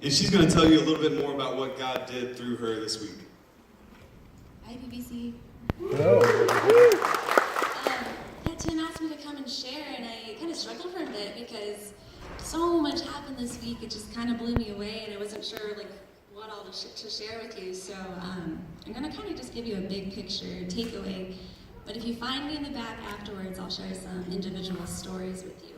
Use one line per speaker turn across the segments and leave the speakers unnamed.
And she's going to tell you a little bit more about what God did through her this week.
Hi, BBC.
Hello.
Yeah, Tim asked me to come and share, and I kind of struggled for a bit because so much happened this week. It just kind of blew me away, and I wasn't sure what all to share with you. So I'm going to kind of just give you a big picture takeaway. But if you find me in the back afterwards, I'll share some individual stories with you.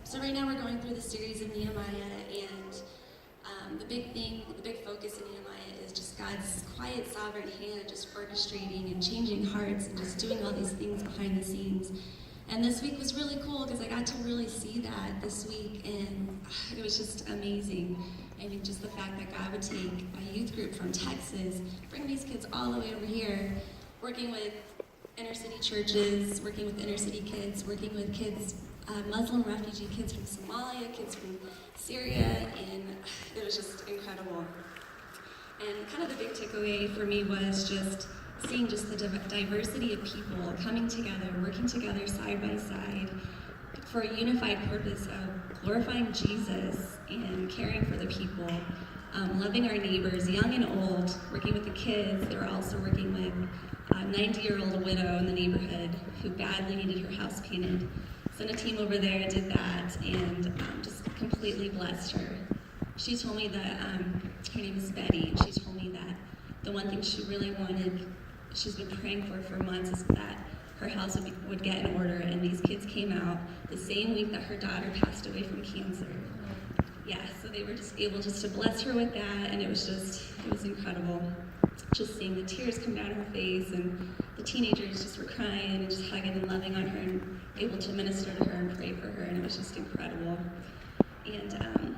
So right now we're going through the series of Nehemiah, and the big focus in Nehemiah is just God's quiet, sovereign hand just orchestrating and changing hearts and just doing all these things behind the scenes. And this week was really cool because I got to really see that this week, and it was just amazing. I mean, just the fact that God would take a youth group from Texas, bring these kids all the way over here, working with inner city churches, working with inner city kids, working with kids, Muslim refugee kids from Somalia, kids from Syria, and it was just incredible. And kind of the big takeaway for me was just seeing just the diversity of people coming together, working together side by side for a unified purpose of glorifying Jesus and caring for the people, loving our neighbors, young and old, working with the kids. They were also working with a 90-year-old widow in the neighborhood who badly needed her house painted. Sent a team over there, did that, and just completely blessed her. She told me that, her name is Betty, and she told me that the one thing she really wanted, she's been praying for months, is that her house would get in order, and these kids came out the same week that her daughter passed away from cancer. Yeah, so they were just able just to bless her with that, and it was incredible. Just seeing the tears come down her face, and the teenagers just were crying and just hugging and loving on her and able to minister to her and pray for her, and it was just incredible. And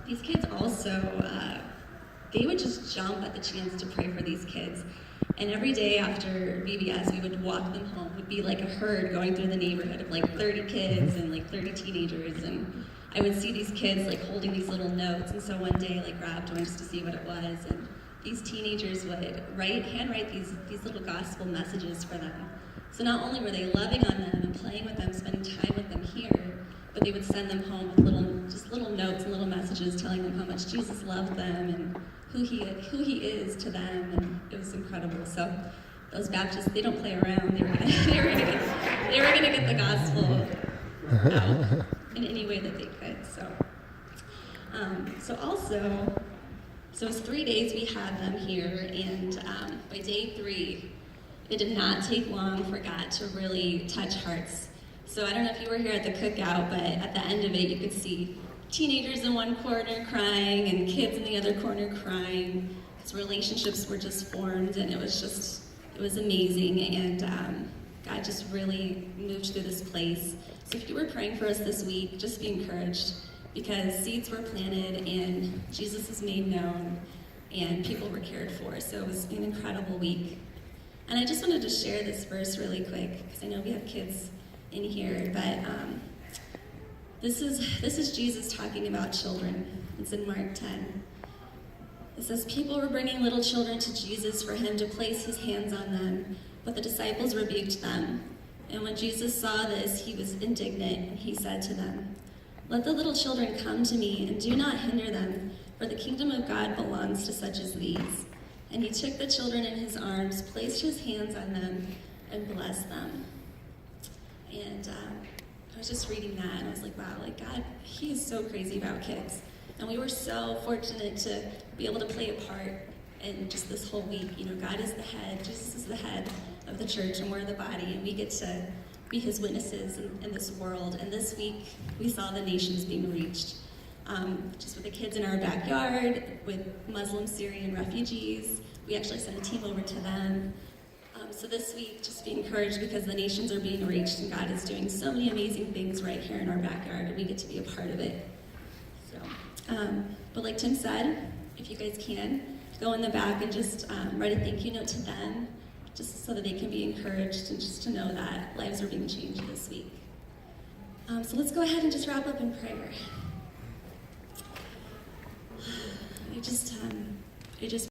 these kids also, they would just jump at the chance to pray for these kids. And every day after VBS, we would walk them home. It would be like a herd going through the neighborhood of like 30 kids and like 30 teenagers. And I would see these kids like holding these little notes. And so one day I grabbed one just to see what it was. And these teenagers would handwrite these little gospel messages for them. So not only were they loving on them and playing with them, spending time with them here, but they would send them home with little notes and little messages telling them how much Jesus loved them and who he is to them, and it was incredible. So those Baptists, they don't play around. They were gonna get the gospel out in any way that they could. So it was 3 days we had them here, and by day 3, it did not take long for God to really touch hearts. So I don't know if you were here at the cookout, but at the end of it, you could see teenagers in one corner crying and kids in the other corner crying, because relationships were just formed, and it was amazing, and God just really moved through this place. So if you were praying for us this week, just be encouraged, because seeds were planted and Jesus was made known and people were cared for. So it was an incredible week. And I just wanted to share this verse really quick, because I know we have kids in here, but this is Jesus talking about children. It's in Mark 10. It says, people were bringing little children to Jesus for him to place his hands on them, but the disciples rebuked them. And when Jesus saw this, he was indignant, and he said to them, let the little children come to me, and do not hinder them, for the kingdom of God belongs to such as these. And he took the children in his arms, placed his hands on them, and blessed them. And I was just reading that, and I was like, wow, like God, he is so crazy about kids. And we were so fortunate to be able to play a part in just this whole week. You know, God is the head, Jesus is the head of the church, and we're the body, and we get to be his witnesses in this world. And this week, we saw the nations being reached. Just with the kids in our backyard, with Muslim Syrian refugees. We actually sent a team over to them. So this week, just be encouraged, because the nations are being reached, and God is doing so many amazing things right here in our backyard, and we get to be a part of it. So, but like Tim said, if you guys can, go in the back and just write a thank you note to them, just so that they can be encouraged and just to know that lives are being changed this week. So let's go ahead and just wrap up in prayer. I just